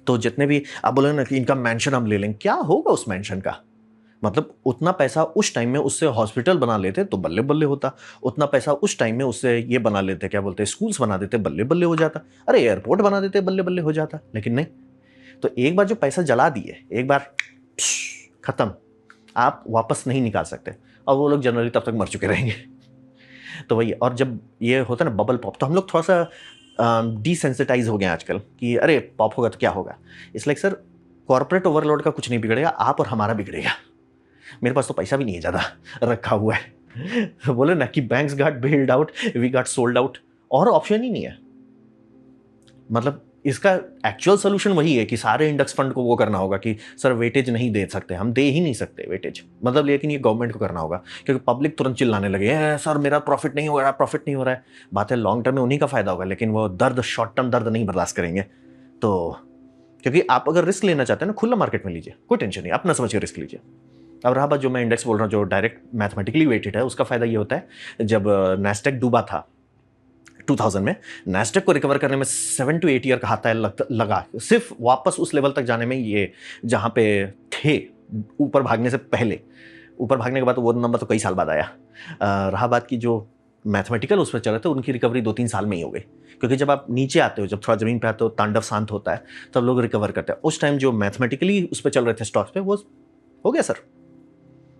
तो जितने भी आप बोले ना कि इनका मेंशन हम ले लेंगे, क्या होगा उस मेंशन का? मतलब उतना पैसा उस टाइम में उससे हॉस्पिटल बना लेते तो बल्ले बल्ले होता, उतना पैसा उस टाइम में उससे ये बना लेते, क्या बोलते हैं, स्कूल्स बना देते, बल्ले बल्ले हो जाता, अरे एयरपोर्ट बना देते, बल्ले बल्ले हो जाता। लेकिन नहीं, तो एक बार जो पैसा जला दिए, एक बार खत्म, आप वापस नहीं निकाल सकते। और वो लोग जनरली तब तक मर चुके रहेंगे। तो वही। और जब ये होता है ना बबल पॉप, तो हम लोग थोड़ा सा डिसेंसिटाइज हो गए आजकल कि अरे पॉप होगा तो क्या होगा। इसलिए सर कॉर्पोरेट ओवरलोड का कुछ नहीं बिगड़ेगा, आप और हमारा बिगड़ेगा। मेरे पास तो पैसा भी नहीं है ज़्यादा रखा हुआ है। बोले ना कि banks got bailed out, we got sold out, और ऑप्शन ही नहीं है। मतलब इसका एक्चुअल सोल्यूशन वही है कि सारे इंडेक्स फंड को वो करना होगा कि सर वेटेज नहीं दे सकते, हम दे ही नहीं सकते वेटेज, मतलब लेकिन ये गवर्नमेंट को करना होगा, क्योंकि पब्लिक तुरंत चिल्लाने लगे सर मेरा प्रॉफिट नहीं हो रहा, प्रॉफिट नहीं हो रहा है। बात है लॉन्ग टर्म में उन्हीं का फायदा होगा, लेकिन वो दर्द, शॉर्ट टर्म दर्द नहीं बर्दाश्त करेंगे। तो क्योंकि आप अगर रिस्क लेना चाहते हैं ना, खुला मार्केट में लीजिए, कोई टेंशन नहीं, अपना समझ के रिस्क लीजिए। अब रहा बात जो मैं इंडेक्स बोल रहा हूँ जो डायरेक्ट मैथमेटिकली वेटेड है, उसका फायदा ये होता है जब नैस्डैक डूबा था 2000 में, नैस्डैक को रिकवर करने में 7 to 8 ईयर का हाथ लगा, सिर्फ वापस उस लेवल तक जाने में, ये जहाँ पे थे ऊपर भागने से पहले। ऊपर भागने के बाद तो वो नंबर तो कई साल बाद आया। रहा बात की जो मैथमेटिकल उस पर चल रहे थे उनकी रिकवरी 2-3 साल में ही हो गई, क्योंकि जब आप नीचे आते हो, जब थोड़ा जमीन पे आते हो, तांडव शांत होता है, तब लोग रिकवर करते हैं। उस टाइम जो मैथमेटिकली उस पर चल रहे थे स्टॉक्स पे, वो हो गया सर।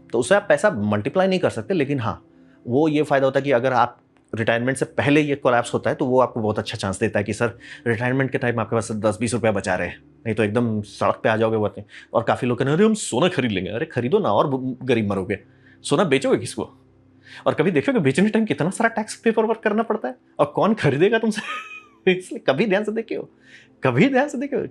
तो उससे आप पैसा मल्टीप्लाई नहीं कर सकते, लेकिन हाँ वो ये फायदा होता है कि अगर आप रिटायरमेंट से पहले ये कोलैप्स होता है तो वो आपको बहुत अच्छा चांस देता है कि सर रिटायरमेंट के टाइम आपके पास 10-20 रुपया बचा रहे, नहीं तो एकदम सड़क पे आ जाओगे वो। और काफ़ी लोग कहते हैं अरे हम सोना खरीद लेंगे, अरे खरीदो ना और गरीब मरोगे, सोना बेचोगे किसको? और कभी देखोगे बेचने टाइम कितना सारा टैक्स पेपर वर्क करना पड़ता है, और कौन खरीदेगा तुमसे? इसलिए कभी ध्यान से देखियो, कभी ध्यान से देखियो।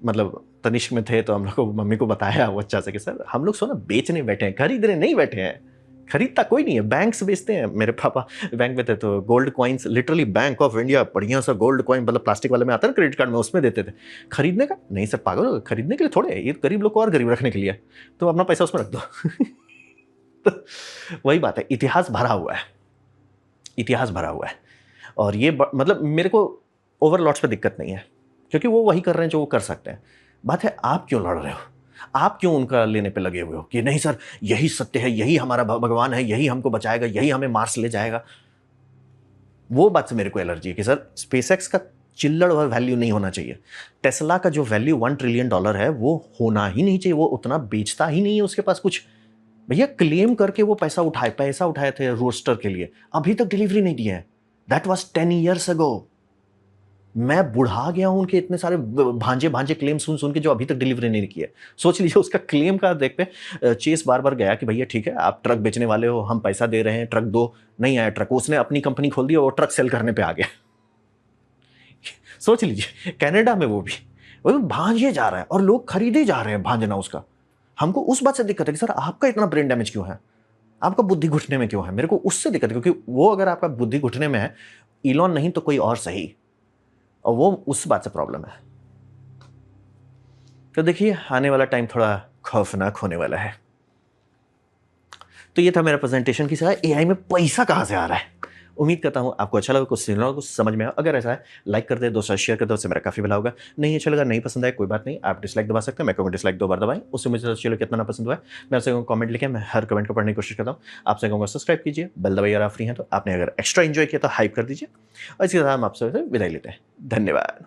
मतलब तनिष्क में थे तो हम लोग को, मम्मी को बताया वो अच्छा से कि सर हम लोग सोना बेचने बैठे हैं, खरीदने नहीं बैठे हैं। खरीदता कोई नहीं है, बैंक्स बेचते हैं। मेरे पापा बैंक में थे तो gold coins, literally bank of India बढ़िया सा गोल्ड कॉइन, मतलब प्लास्टिक वाले में आता है ना क्रेडिट कार्ड में, उसमें देते थे। खरीदने का नहीं सर, पागल, खरीदने के लिए थोड़े, ये गरीब लोग को और गरीब रखने के लिए, तो अपना पैसा उसमें रख दो। तो वही बात है, इतिहास भरा हुआ है, इतिहास भरा हुआ है। और ये मतलब मेरे को ओवरलॉट्स पे दिक्कत नहीं है, क्योंकि वो वही कर रहे हैं जो वो कर सकते हैं। बात है आप क्यों लड़ रहे हो, आप क्यों उनका लेने पे लगे हुए हो कि नहीं सर यही सत्य है, यही हमारा भगवान है, यही हमको बचाएगा, यही हमें मार्स ले जाएगा। वो बात से मेरे को एलर्जी है कि सर स्पेसएक्स का चिल्लड़ और वैल्यू नहीं होना चाहिए। टेस्ला का जो वैल्यू $1 ट्रिलियन है वो होना ही नहीं चाहिए, वो उतना बेचता ही नहीं है उसके पास कुछ। भैया क्लेम करके वो पैसा उठाए थे रोस्टर के लिए, अभी तक डिलीवरी नहीं दी है। That was 10 years ago। मैं बुढ़ा गया हूँ उनके इतने सारे भांजे भांजे क्लेम सुन सुन के जो अभी तक डिलीवरी नहीं की है। सोच लीजिए उसका क्लेम का देख पे चेस बार बार गया कि भैया ठीक है आप ट्रक बेचने वाले हो, हम पैसा दे रहे हैं, ट्रक दो। नहीं आया ट्रक, उसने अपनी कंपनी खोल दी और वो ट्रक सेल करने पे आ गया। सोच लीजिए कनाडा में वो भांजे जा रहा है और लोग खरीदे जा रहे हैं भांजना उसका। हमको उस बात से दिक्कत है कि सर आपका इतना ब्रेन डैमेज क्यों है, आपका बुद्धि घुटने में क्यों है। मेरे को उससे दिक्कत है क्योंकि वो अगर आपका बुद्धि घुटने में है, इलॉन नहीं तो कोई और सही, और वो उस बात से प्रॉब्लम है। तो देखिए आने वाला टाइम थोड़ा खौफनाक होने वाला है। तो ये था मेरा प्रेजेंटेशन की सलाह, एआई में पैसा कहाँ से आ रहा है। उम्मीद करता हूँ आपको अच्छा लगा, कुछ सीखना कुछ समझ में आया। अगर ऐसा है लाइक कर दे, दोस्तों शेयर कर दे, उससे मेरा काफ़ी भला होगा। नहीं अच्छा लगा, नहीं पसंद आया, कोई बात नहीं, आप डिसलाइक दबा सकते हैं। मैं कहूँगा डिसलाइक 2 बार दबाएं, उससे मुझे पता चलो कितना ना पसंद हुआ है। मैं आपसे कहूँगा कमेंट लिखें, मैं हर कमेंट को पढ़ने की कोशिश करता हूँ। आपसे कहूँगा सब्सक्राइब कीजिए, बेल दबाइए अगर आप फ्री हैं तो। आपने अगर एक्स्ट्रा एंजॉय किया तो हाइप कर दीजिए। और इसके साथ हम आपसे विदाई लेते हैं। धन्यवाद।